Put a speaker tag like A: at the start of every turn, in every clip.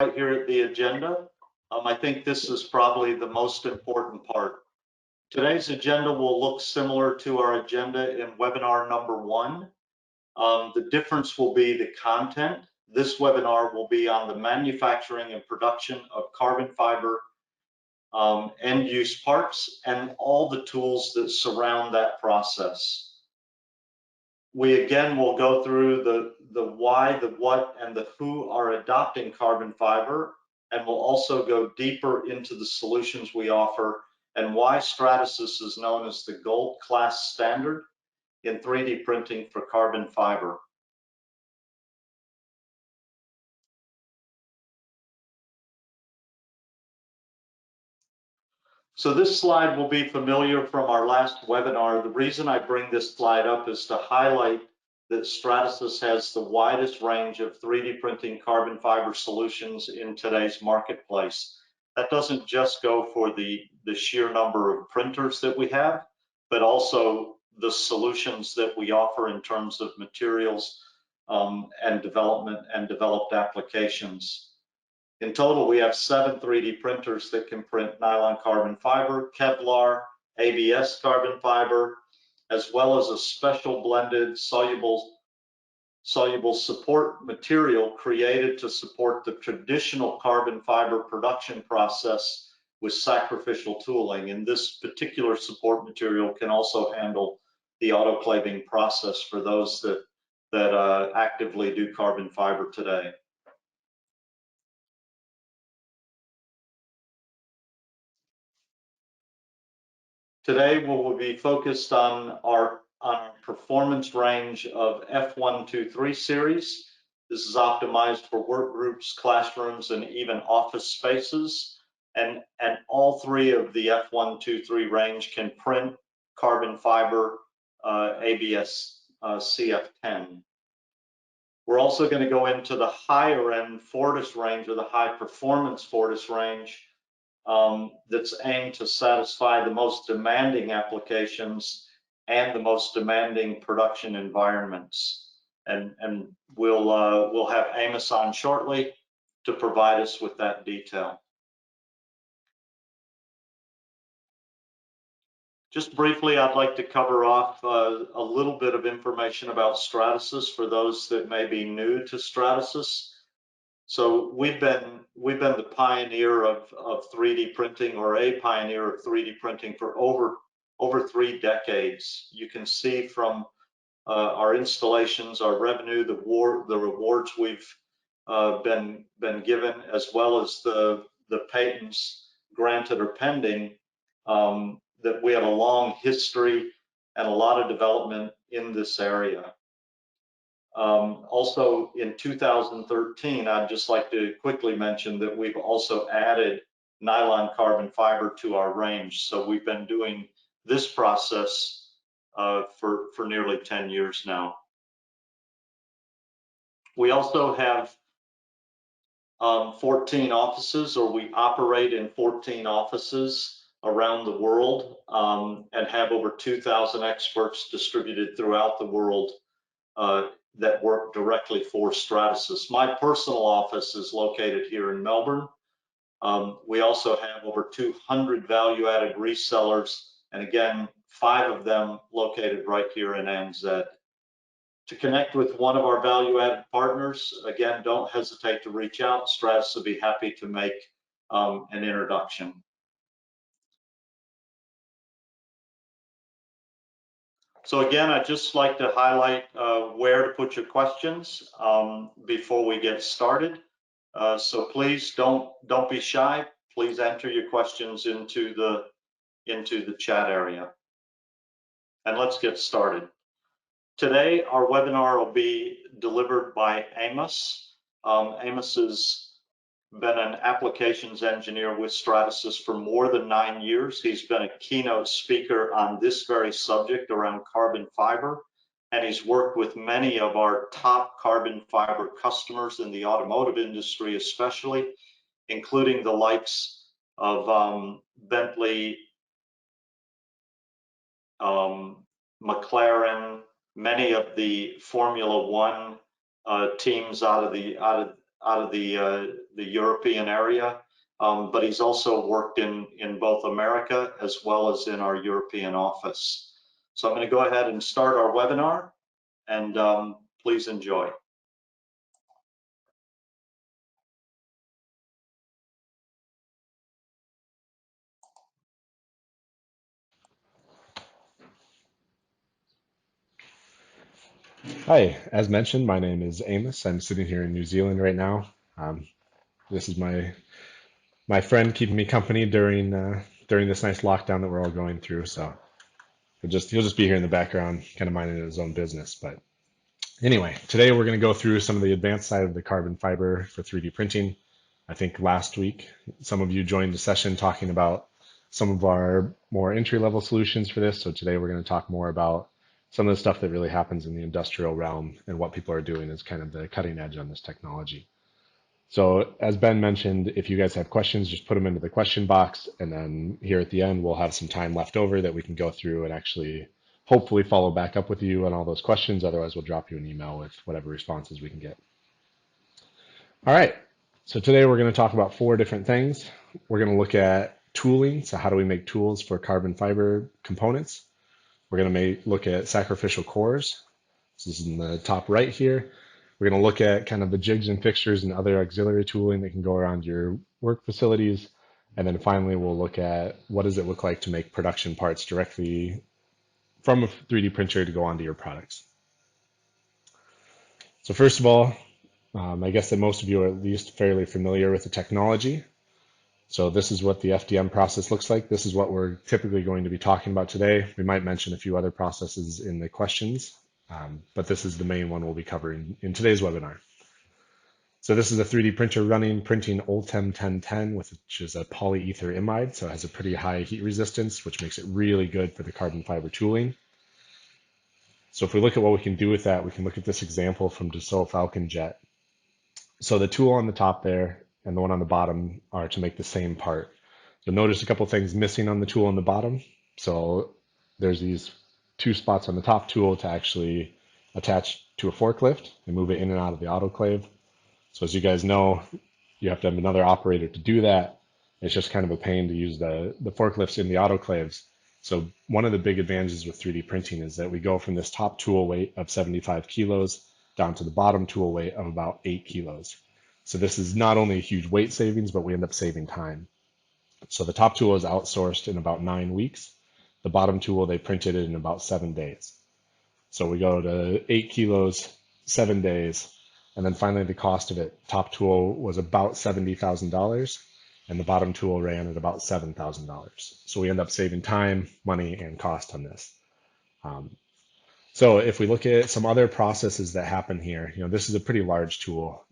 A: Right here at the agenda. I think this is probably the most important part. Today's agenda will look similar to our agenda in webinar number 1. The difference will be the content. This webinar will be on the manufacturing and production of carbon fiber end-use parts and all the tools that surround that process. We again will go through the why, the what, and the who are adopting carbon fiber, and we'll also go deeper into the solutions we offer and why Stratasys is known as the gold class standard in 3D printing for carbon fiber. So this slide will be familiar from our last webinar. The reason I bring this slide up is to highlight that Stratasys has the widest range of 3D printing carbon fiber solutions in today's marketplace. That doesn't just go for the sheer number of printers that we have, but also the solutions that we offer in terms of materials and development and developed applications. In total, we have 7 3D printers that can print nylon carbon fiber, Kevlar, ABS carbon fiber, as well as a special blended soluble support material created to support the traditional carbon fiber production process with sacrificial tooling. And this particular support material can also handle the autoclaving process for those that actively do carbon fiber today. Today, we'll be focused on our performance range of F123 series. This is optimized for work groups, classrooms, and even office spaces. And all 3 of the F123 range can print carbon fiber ABS CF10. We're also going to go into the higher end Fortis range, or the high performance Fortis range, that's aimed to satisfy the most demanding applications and the most demanding production environments. And we'll have Amos on shortly to provide us with that detail. Just briefly, I'd like to cover off a little bit of information about Stratasys for those that may be new to Stratasys. So we've been the pioneer of 3D printing, or a pioneer of 3D printing, for over 3 decades. You can see from our installations, our revenue, the rewards we've been given, as well as the patents granted or pending, that we have a long history and a lot of development in this area. Also in 2013, I'd just like to quickly mention that we've also added nylon carbon fiber to our range. So we've been doing this process for nearly 10 years now. We also have 14 offices, or we operate in 14 offices around the world, and have over 2,000 experts distributed throughout the world that work directly for Stratasys. My personal office is located here in Melbourne. We also have over 200 value-added resellers, and again, 5 of them located right here in NZ. To connect with one of our value-added partners, again, don't hesitate to reach out. Stratasys will be happy to make an introduction. So again, I'd just like to highlight where to put your questions before we get started. So please don't be shy. Please enter your questions into the chat area. And let's get started. Today, our webinar will be delivered by Amos. Amos has been an applications engineer with Stratasys for more than 9 years. He's been a keynote speaker on this very subject around carbon fiber, and he's worked with many of our top carbon fiber customers in the automotive industry, especially, including the likes of Bentley, McLaren, many of the Formula One teams out of out of the European area, but he's also worked in both America as well as in our European office. So I'm going to go ahead and start our webinar, and please enjoy.
B: Hi, as mentioned, my name is Amos. I'm sitting here in New Zealand right now. This is my friend keeping me company during this nice lockdown that we're all going through. So he'll just be here in the background, kind of minding his own business. But anyway, today we're going to go through some of the advanced side of the carbon fiber for 3D printing. I think last week some of you joined the session talking about some of our more entry-level solutions for this. So today we're going to talk more about some of the stuff that really happens in the industrial realm and what people are doing is kind of the cutting edge on this technology. So as Ben mentioned, if you guys have questions, just put them into the question box. And then here at the end, we'll have some time left over that we can go through and actually hopefully follow back up with you on all those questions. Otherwise, we'll drop you an email with whatever responses we can get. All right. So today we're going to talk about 4 different things. We're going to look at tooling. So how do we make tools for carbon fiber components? We're going to look at sacrificial cores. This is in the top right here. We're going to look at kind of the jigs and fixtures and other auxiliary tooling that can go around your work facilities. And then finally, we'll look at what does it look like to make production parts directly from a 3D printer to go onto your products. So first of all, I guess that most of you are at least fairly familiar with the technology. So this is what the FDM process looks like. This is what we're typically going to be talking about today. We might mention a few other processes in the questions, but this is the main one we'll be covering in today's webinar. So this is a 3D printer printing Ultem 1010, which is a polyether imide. So it has a pretty high heat resistance, which makes it really good for the carbon fiber tooling. So if we look at what we can do with that, we can look at this example from Dassault Falcon Jet. So the tool on the top there and the one on the bottom are to make the same part. You'll notice a couple things missing on the tool on the bottom. So there's these 2 spots on the top tool to actually attach to a forklift and move it in and out of the autoclave. So as you guys know, you have to have another operator to do that. It's just kind of a pain to use the forklifts in the autoclaves. So one of the big advantages with 3D printing is that we go from this top tool weight of 75 kilos down to the bottom tool weight of about 8 kilos. So this is not only a huge weight savings, but we end up saving time. So the top tool is outsourced in about 9 weeks. The bottom tool, they printed it in about 7 days. So we go to 8 kilos, 7 days. And then finally the cost of it, top tool was about $70,000 and the bottom tool ran at about $7,000. So we end up saving time, money, and cost on this. So if we look at some other processes that happen here, this is a pretty large tool.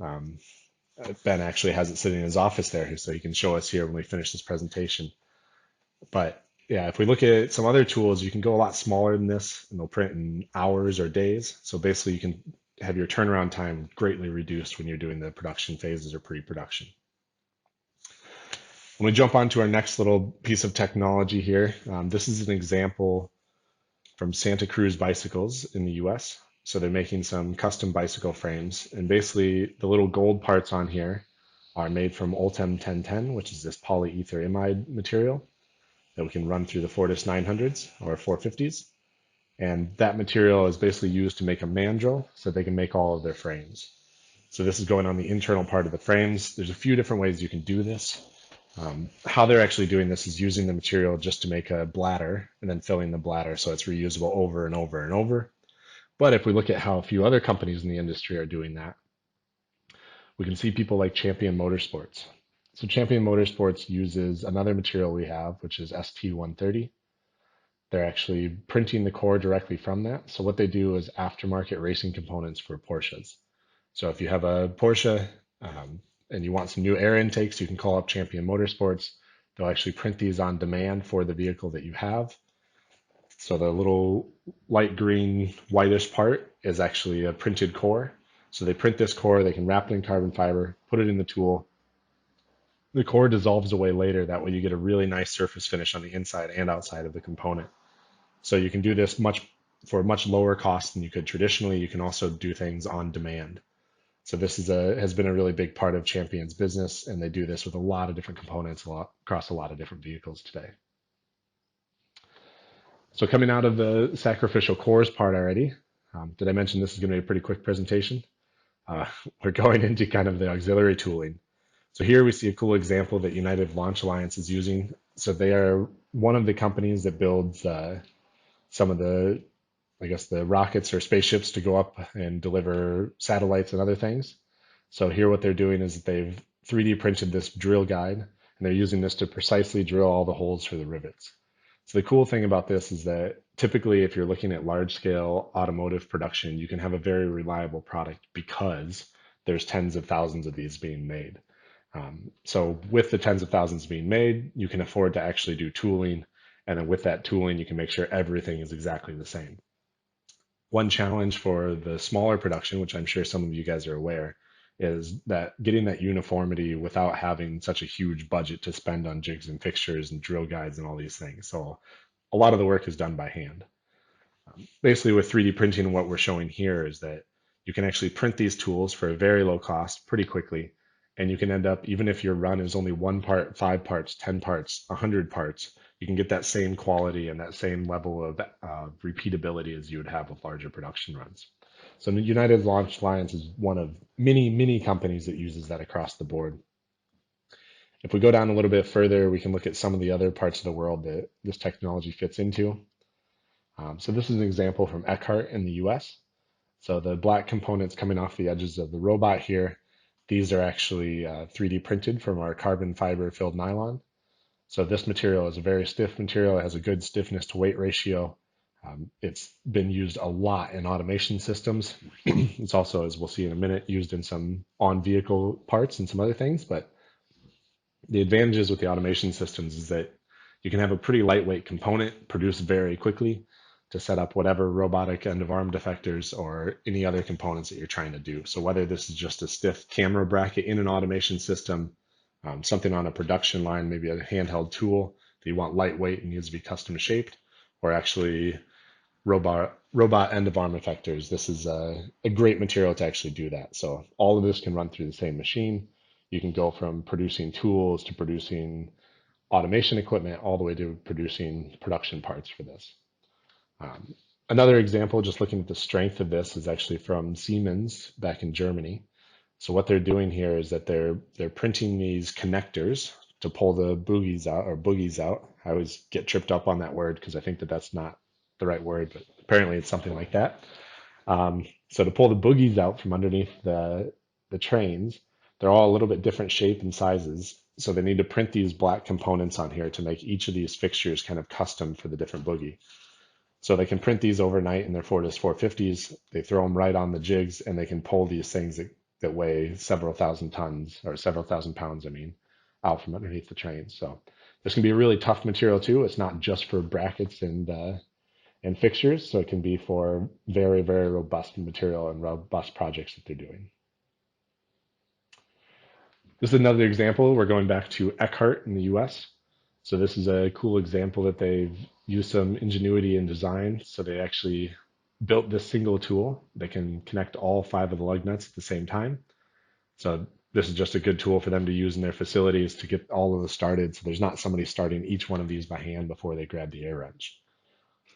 B: Ben actually has it sitting in his office there, so he can show us here when we finish this presentation. But yeah, if we look at some other tools, you can go a lot smaller than this, and they'll print in hours or days. So basically, you can have your turnaround time greatly reduced when you're doing the production phases or pre-production. When we jump on to our next little piece of technology here, this is an example from Santa Cruz Bicycles in the US. So they're making some custom bicycle frames. And basically the little gold parts on here are made from Ultem 1010, which is this polyether imide material that we can run through the Fortis 900s or 450s. And that material is basically used to make a mandrel so they can make all of their frames. So this is going on the internal part of the frames. There's a few different ways you can do this. How they're actually doing this is using the material just to make a bladder and then filling the bladder so it's reusable over and over and over. But if we look at how a few other companies in the industry are doing that, we can see people like Champion Motorsports. So Champion Motorsports uses another material we have, which is ST130. They're actually printing the core directly from that. So what they do is aftermarket racing components for Porsches. So if you have a Porsche and you want some new air intakes, you can call up Champion Motorsports. They'll actually print these on demand for the vehicle that you have. So the little light green whitish part is actually a printed core. So they print this core, they can wrap it in carbon fiber, put it in the tool. The core dissolves away later. That way you get a really nice surface finish on the inside and outside of the component. So you can do this for much lower cost than you could traditionally. You can also do things on demand. So this has been a really big part of Champion's business, and they do this with a lot of different components across a lot of different vehicles today. So coming out of the sacrificial cores part already, did I mention this is going to be a pretty quick presentation? Uh, we're going into kind of the auxiliary tooling. So here we see a cool example that United Launch Alliance is using. So they are one of the companies that builds some of the, I guess, the rockets or spaceships to go up and deliver satellites and other things. So here what they're doing is they've 3D printed this drill guide, and they're using this to precisely drill all the holes for the rivets. So the cool thing about this is that typically if you're looking at large scale automotive production, you can have a very reliable product because there's tens of thousands of these being made. So with the tens of thousands being made, you can afford to actually do tooling. And then with that tooling, you can make sure everything is exactly the same. One challenge for the smaller production, which I'm sure some of you guys are aware, is that getting that uniformity without having such a huge budget to spend on jigs and fixtures and drill guides and all these things. So a lot of the work is done by hand. Basically, with 3D printing, what we're showing here is that you can actually print these tools for a very low cost pretty quickly. And you can end up, even if your run is only 1 part, 5 parts, 10 parts, 100 parts, you can get that same quality and that same level of repeatability as you would have with larger production runs. So United Launch Alliance is one of many, many companies that uses that across the board. If we go down a little bit further, we can look at some of the other parts of the world that this technology fits into. So this is an example from Eckhart in the US. So the black components coming off the edges of the robot here, these are actually 3D printed from our carbon fiber filled nylon. So this material is a very stiff material. It has a good stiffness to weight ratio. It's been used a lot in automation systems. It's also, as we'll see in a minute, used in some on-vehicle parts and some other things. But the advantages with the automation systems is that you can have a pretty lightweight component produced very quickly to set up whatever robotic end of arm defectors or any other components that you're trying to do. So whether this is just a stiff camera bracket in an automation system, something on a production line, maybe a handheld tool that you want lightweight and needs to be custom shaped, or actually robot end of arm effectors. This is a great material to actually do that. So all of this can run through the same machine. You can go from producing tools to producing automation equipment all the way to producing production parts for this. Another example, just looking at the strength of this, is actually from Siemens back in Germany. So what they're doing here is that they're printing these connectors to pull the boogies out or boogies out. I always get tripped up on that word because I think that that's not the right word, but apparently it's something like that. So to pull the boogies out from underneath the trains, they're all a little bit different shape and sizes. So they need to print these black components on here to make each of these fixtures kind of custom for the different boogie. So they can print these overnight in their Fortis 450s. They throw them right on the jigs, and they can pull these things that weigh several thousand tons or several thousand pounds, I mean, out from underneath the train. So this can be a really tough material too. It's not just for brackets and fixtures, so it can be for very, very robust material and robust projects that they're doing. This is another example. We're going back to Eckhart in the US. So this is a cool example that they've used some ingenuity in design. So they actually built this single tool that can connect all 5 of the lug nuts at the same time. So this is just a good tool for them to use in their facilities to get all of this started. So there's not somebody starting each one of these by hand before they grab the air wrench.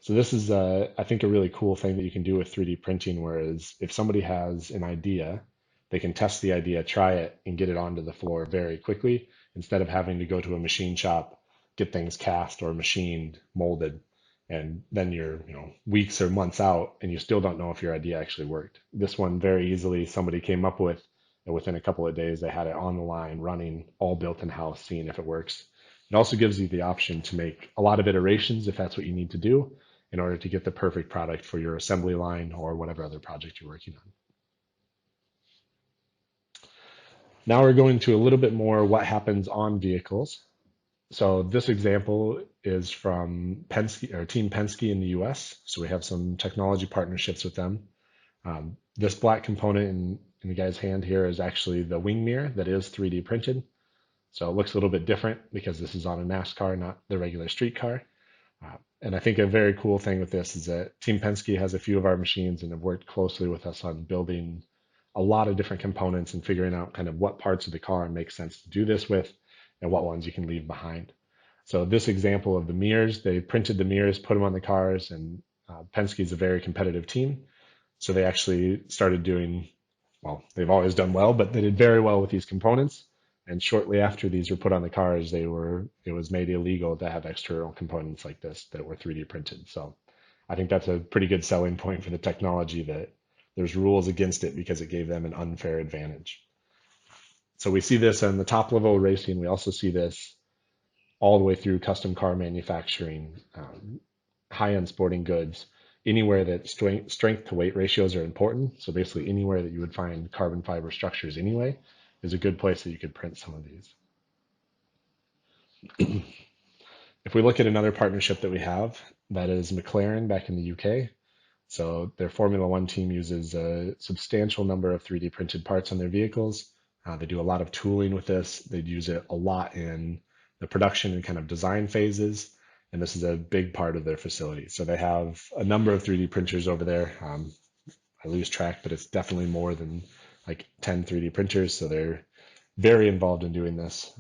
B: So this is, I think, a really cool thing that you can do with 3D printing, whereas if somebody has an idea, they can test the idea, try it, and get it onto the floor very quickly instead of having to go to a machine shop, get things cast or machined, molded, and then you're, weeks or months out and you still don't know if your idea actually worked. This one very easily somebody came up with, and within a couple of days they had it on the line, running, all built in-house, seeing if it works. It also gives you the option to make a lot of iterations if that's what you need to do in order to get the perfect product for your assembly line or whatever other project you're working on. Now we're going to a little bit more what happens on vehicles. So this example is from Penske or Team Penske in the US. So we have some technology partnerships with them. This black component in the guy's hand here is actually the wing mirror that is 3D printed. So it looks a little bit different because this is on a NASCAR, not the regular street car. And I think a very cool thing with this is that Team Penske has a few of our machines and have worked closely with us on building a lot of different components and figuring out kind of what parts of the car make sense to do this with and what ones you can leave behind. So this example of the mirrors, they printed the mirrors, put them on the cars, and Penske is a very competitive team. So they actually started doing, well, they've always done well, but they did very well with these components. And shortly after these were put on the cars, it was made illegal to have external components like this that were 3D printed. So I think that's a pretty good selling point for the technology, that there's rules against it because it gave them an unfair advantage. So we see this on the top level of racing. We also see this all the way through custom car manufacturing, high-end sporting goods, anywhere that strength to weight ratios are important. So basically anywhere that you would find carbon fiber structures anyway is a good place that you could print some of these. If we look at another partnership that we have, that is McLaren back in the UK. So their Formula One team uses a substantial number of 3D printed parts on their vehicles. They do a lot of tooling with this. They use it a lot in the production and kind of design phases. And this is a big part of their facility. So they have a number of 3D printers over there. I lose track, but it's definitely more than like 10 3D printers. So they're very involved in doing this.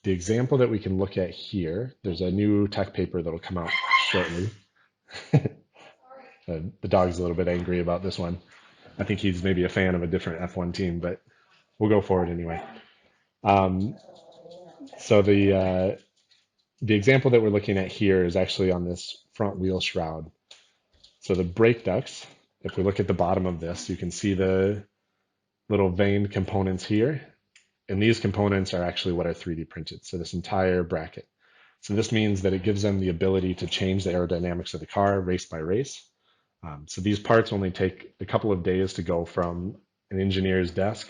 B: The example that we can look at here, there's a new tech paper that'll come out shortly. The dog's a little bit angry about this one. I think he's maybe a fan of a different F1 team, but we'll go for it anyway. Um, so the example that we're looking at here is actually on this front wheel shroud. So the brake ducts, if we look at the bottom of this, you can see the little veined components here. And these components are actually what are 3D printed. So this entire bracket. So this means that it gives them the ability to change the aerodynamics of the car race by race. So these parts only take a couple of days to go from an engineer's desk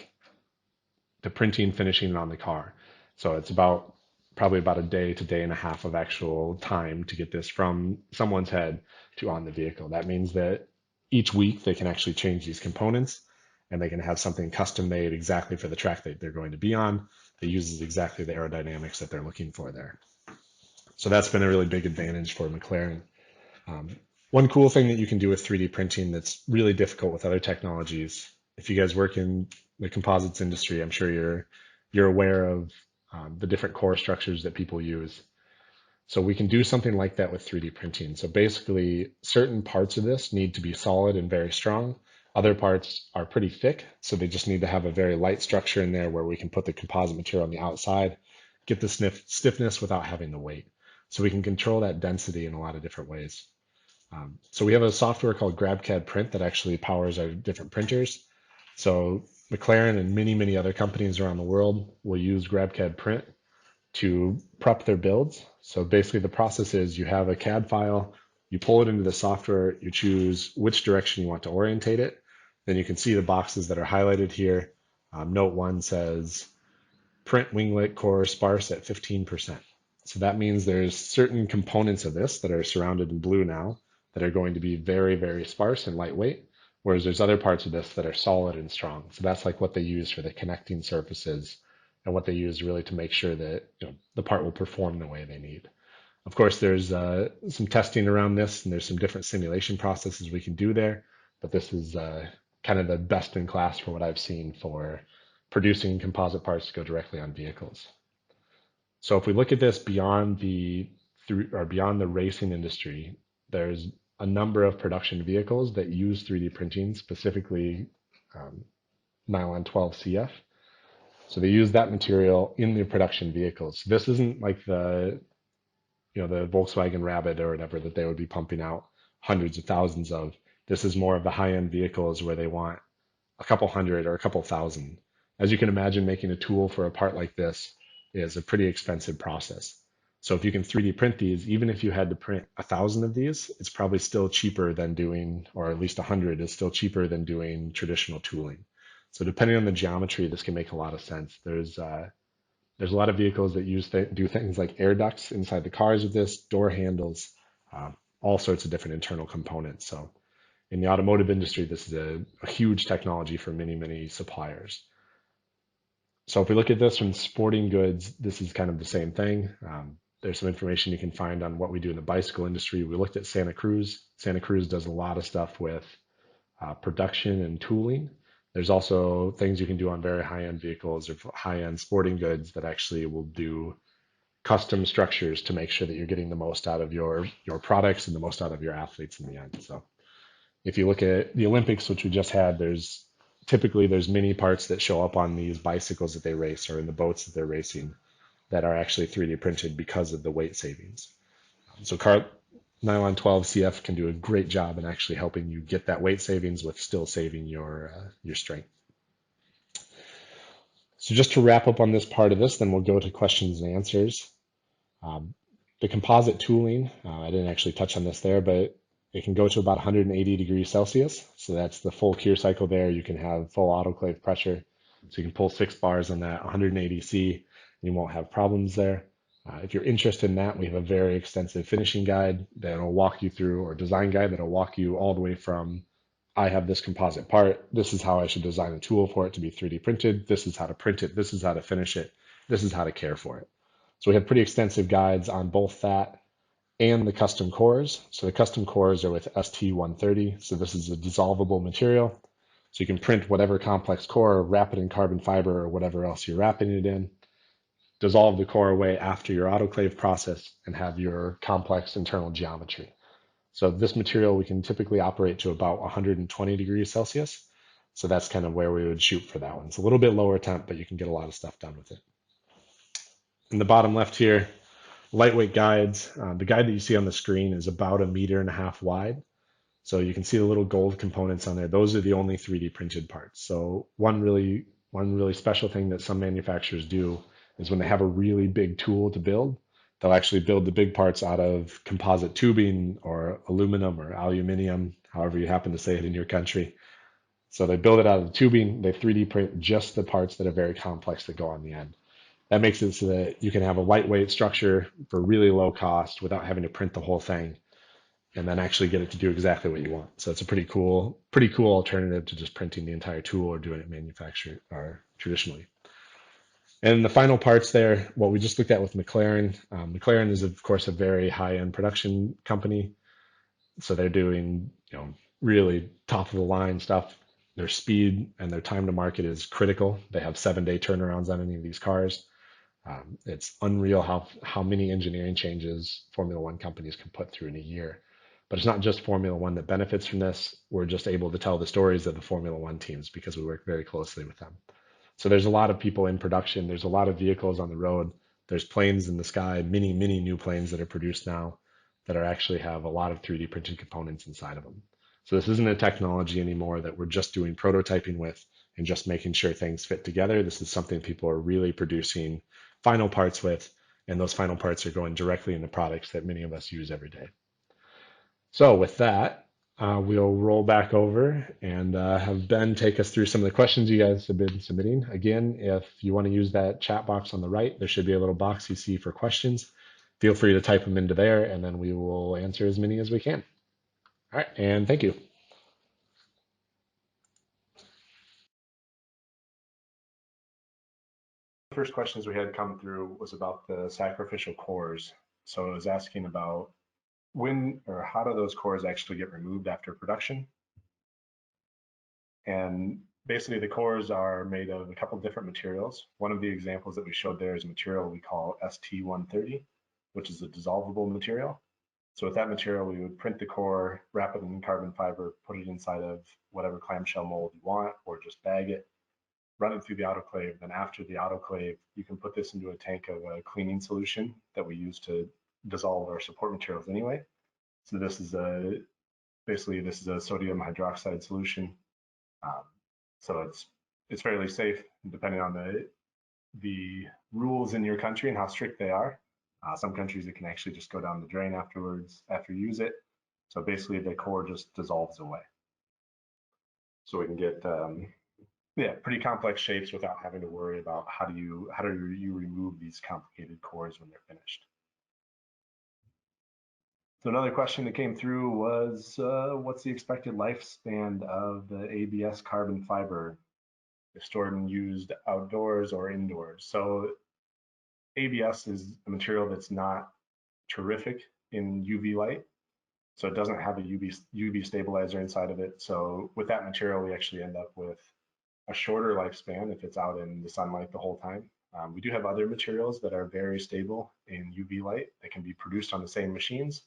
B: to printing, finishing on the car. So it's probably about a day to day and a half of actual time to get this from someone's head to on the vehicle. That means that each week they can actually change these components and they can have something custom made exactly for the track that they're going to be on that uses exactly the aerodynamics that they're looking for there. So that's been a really big advantage for McLaren. Um, One cool thing that you can do with 3D printing that's really difficult with other technologies, if you guys work in the composites industry, I'm sure you're aware of the different core structures that people use. So we can do something like that with 3D printing. So basically, certain parts of this need to be solid and very strong. Other parts are pretty thick, so they just need to have a very light structure in there where we can put the composite material on the outside, get the stiffness without having the weight. So we can control that density in a lot of different ways. So we have a software called GrabCAD Print that actually powers our different printers. So McLaren and many, many other companies around the world will use GrabCAD Print to prep their builds. So basically the process is you have a CAD file, you pull it into the software, you choose which direction you want to orientate it. Then you can see the boxes that are highlighted here. Note 1 says print winglet core sparse at 15%. So that means there's certain components of this that are surrounded in blue now that are going to be very, very sparse and lightweight, whereas there's other parts of this that are solid and strong. So that's like what they use for the connecting surfaces and what they use really to make sure that the part will perform the way they need. Of course, there's some testing around this, and there's some different simulation processes we can do there, but this is kind of the best in class for what I've seen for producing composite parts to go directly on vehicles. So if we look at this beyond beyond the racing industry, there's a number of production vehicles that use 3D printing, specifically nylon 12 CF. So they use that material in their production vehicles. This isn't like the Volkswagen Rabbit or whatever that they would be pumping out hundreds of thousands of. This is more of the high-end vehicles where they want a couple hundred or a couple thousand. As you can imagine, making a tool for a part like this is a pretty expensive process. So if you can 3D print these, even if you had to print 1,000 of these, it's probably still cheaper than doing, or at least 100 is still cheaper than doing traditional tooling. So depending on the geometry, this can make a lot of sense. There's a lot of vehicles that do things like air ducts inside the cars with this, door handles, all sorts of different internal components. So in the automotive industry, this is a huge technology for many, many suppliers. So if we look at this from sporting goods, this is kind of the same thing. There's some information you can find on what we do in the bicycle industry. We looked at Santa Cruz. Santa Cruz does a lot of stuff with production and tooling. There's also things you can do on very high-end vehicles or high-end sporting goods that actually will do custom structures to make sure that you're getting the most out of your products and the most out of your athletes in the end. So if you look at the Olympics, which we just had, there's many parts that show up on these bicycles that they race or in the boats that they're racing that are actually 3D printed because of the weight savings. So Nylon 12 CF can do a great job in actually helping you get that weight savings with still saving your strength. So just to wrap up on this part of this, then we'll go to questions and answers. The composite tooling, I didn't actually touch on this there, but it can go to about 180 degrees Celsius. So that's the full Kehr cycle there. You can have full autoclave pressure. So you can pull 6 bars on that 180 C. You won't have problems there. If you're interested in that, we have a very extensive finishing guide that'll walk you through, or design guide that'll walk you all the way from, I have this composite part, this is how I should design a tool for it to be 3D printed, this is how to print it, this is how to finish it, this is how to care for it. So we have pretty extensive guides on both that and the custom cores. So the custom cores are with ST130. So this is a dissolvable material. So you can print whatever complex core, wrap it in carbon fiber or whatever else you're wrapping it in, dissolve the core away after your autoclave process, and have your complex internal geometry. So this material, we can typically operate to about 120 degrees Celsius. So that's kind of where we would shoot for that one. It's a little bit lower temp, but you can get a lot of stuff done with it. In the bottom left here, lightweight guides. The guide that you see on the screen is about 1.5 meters wide. So you can see the little gold components on there. Those are the only 3D printed parts. So one really special thing that some manufacturers do is when they have a really big tool to build, they'll actually build the big parts out of composite tubing or aluminum or aluminium, however you happen to say it in your country. So they build it out of the tubing, they 3D print just the parts that are very complex that go on the end. That makes it so that you can have a lightweight structure for really low cost without having to print the whole thing, and then actually get it to do exactly what you want. So it's a pretty cool alternative to just printing the entire tool or doing it manufactured or traditionally. And the final parts there, what we just looked at with McLaren. McLaren is of course a very high-end production company, so they're doing really top of the line stuff. Their speed and their time to market is critical. They have 7-day turnarounds on any of these cars. It's unreal how many engineering changes Formula One companies can put through in a year. But it's not just Formula One that benefits from this. We're just able to tell the stories of the Formula One teams because we work very closely with them. So there's a lot of people in production. There's a lot of vehicles on the road. There's planes in the sky, many new planes that are produced now that are actually have a lot of 3D printed components inside of them. So this isn't a technology anymore that we're just doing prototyping with and just making sure things fit together. This is something people are really producing final parts with, and those final parts are going directly into products that many of us use every day. So with that, we'll roll back over and have Ben take us through some of the questions you guys have been submitting. Again, if you want to use that chat box on the right, there should be a little box you see for questions. Feel free to type them into there, and then we will answer as many as we can. All right, and thank you. First questions we had come through was about the sacrificial cores. So it was asking about when or how do those cores actually get removed after production? And basically the cores are made of a couple different materials. One of the examples that we showed there is a material we call ST130, which is a dissolvable material. So with that material, we would print the core, wrap it in carbon fiber, put it inside of whatever clamshell mold you want, or just bag it, run it through the autoclave. Then after the autoclave, you can put this into a tank of a cleaning solution that we use to dissolve our support materials anyway. So this is basically this is a sodium hydroxide solution. So it's fairly safe depending on the rules in your country and how strict they are. Some countries it can actually just go down the drain afterwards after you use it. So basically the core just dissolves away. So we can get pretty complex shapes without having to worry about how do you remove these complicated cores when they're finished. So another question that came through was, what's the expected lifespan of the ABS carbon fiber if stored and used outdoors or indoors? So ABS is a material that's not terrific in UV light. So it doesn't have a UV stabilizer inside of it. So with that material, we actually end up with a shorter lifespan if it's out in the sunlight the whole time. We do have other materials that are very stable in UV light that can be produced on the same machines.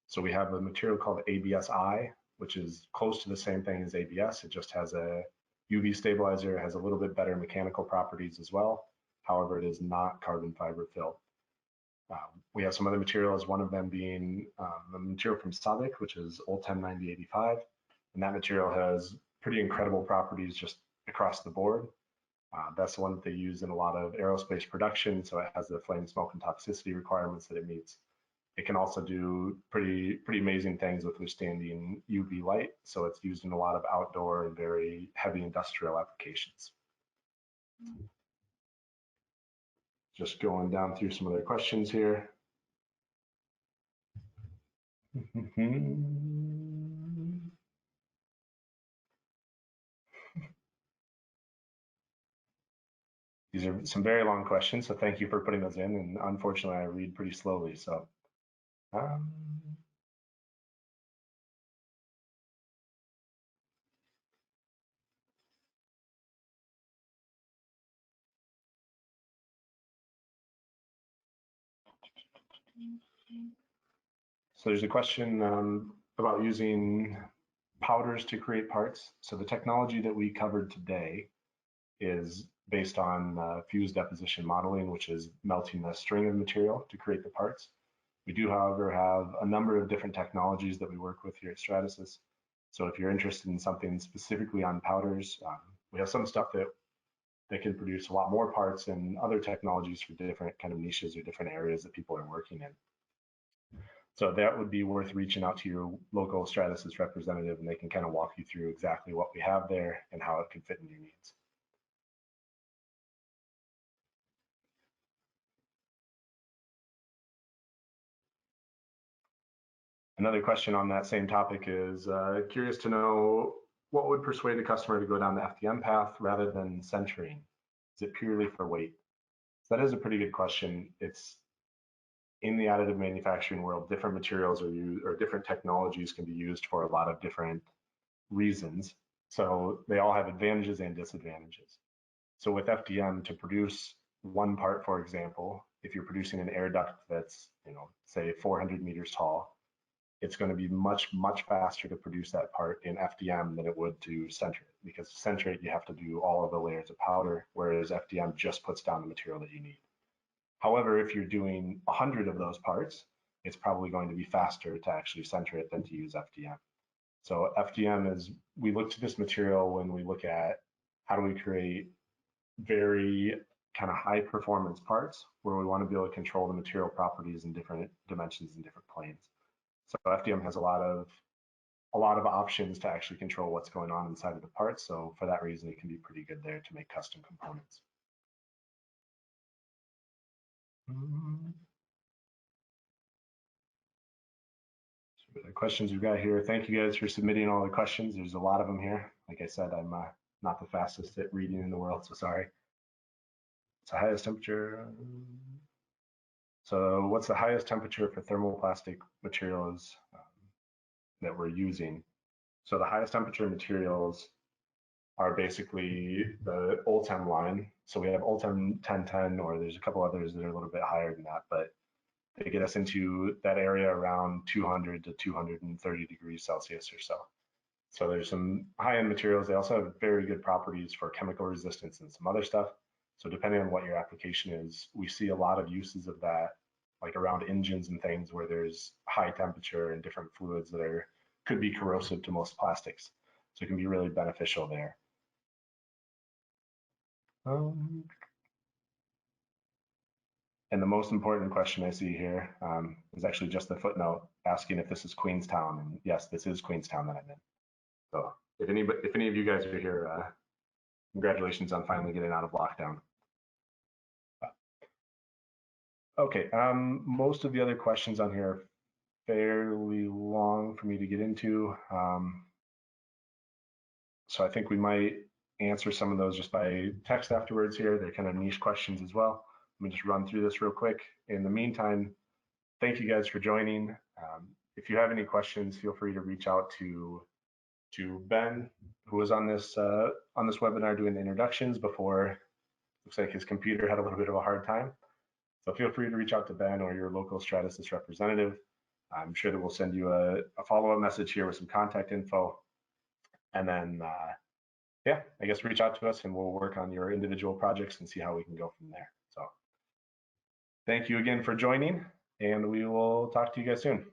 B: So we have a material called ABS-I, which is close to the same thing as ABS. It just has a UV stabilizer, has a little bit better mechanical properties as well. However, it is not carbon fiber filled. We have some other materials, one of them being a material from SABIC, which is Ultem 9085. And that material has pretty incredible properties just across the board. That's the one that they use in a lot of aerospace production. So it has the flame, smoke, and toxicity requirements that it meets. It can also do pretty amazing things with withstanding UV light. So it's used in a lot of outdoor and very heavy industrial applications. Just going down through some of their questions here. These are some very long questions, so thank you for putting those in. And unfortunately, I read pretty slowly, so. So there's a question about using powders to create parts. So the technology that we covered today is based on fused deposition modeling, which is melting a string of material to create the parts. We do, however, have a number of different technologies that we work with here at Stratasys. So if you're interested in something specifically on powders, we have some stuff that can produce a lot more parts and other technologies for different kind of niches or different areas that people are working in. So that would be worth reaching out to your local Stratasys representative, and they can kind of walk you through exactly what we have there and how it can fit in your needs. Another question on that same topic is curious to know what would persuade a customer to go down the FDM path rather than centering? Is it purely for weight? So that is a pretty good question. It's in the additive manufacturing world, different materials are used, or different technologies can be used for a lot of different reasons. So they all have advantages and disadvantages. So with FDM, to produce one part, for example, if you're producing an air duct that's, say 400 meters tall, it's going to be much faster to produce that part in FDM than it would to center it, because to center it, you have to do all of the layers of powder, whereas FDM just puts down the material that you need. However, if you're doing 100 of those parts, it's probably going to be faster to actually center it than to use FDM. So FDM is, we look to this material when we look at how do we create very kind of high performance parts where we want to be able to control the material properties in different dimensions and different planes. So FDM has a lot of options to actually control what's going on inside of the parts. So for that reason, it can be pretty good there to make custom components. So the questions we've got here. Thank you guys for submitting all the questions. There's a lot of them here. Like I said, I'm not the fastest at reading in the world, so sorry. It's the highest temperature. So what's the highest temperature for thermoplastic materials that we're using? So the highest temperature materials are basically the Ultem line. So we have Ultem 1010, or there's a couple others that are a little bit higher than that, but they get us into that area around 200 to 230 degrees Celsius or so. So there's some high-end materials. They also have very good properties for chemical resistance and some other stuff. So depending on what your application is, we see a lot of uses of that, like around engines and things where there's high temperature and different fluids that could be corrosive to most plastics. So it can be really beneficial there. And the most important question I see here is actually just the footnote asking if this is Queenstown. And yes, this is Queenstown that I'm in. So if any of you guys are here, congratulations on finally getting out of lockdown. Okay, most of the other questions on here are fairly long for me to get into. So I think we might answer some of those just by text afterwards here. They're kind of niche questions as well. Let me just run through this real quick. In the meantime, thank you guys for joining. If you have any questions, feel free to reach out to to Ben, who was on this webinar doing the introductions before. Looks like his computer had a little bit of a hard time. So feel free to reach out to Ben or your local Stratasys representative. I'm sure that we'll send you a follow-up message here with some contact info. And then, yeah, I guess reach out to us and we'll work on your individual projects and see how we can go from there. So thank you again for joining, and we will talk to you guys soon.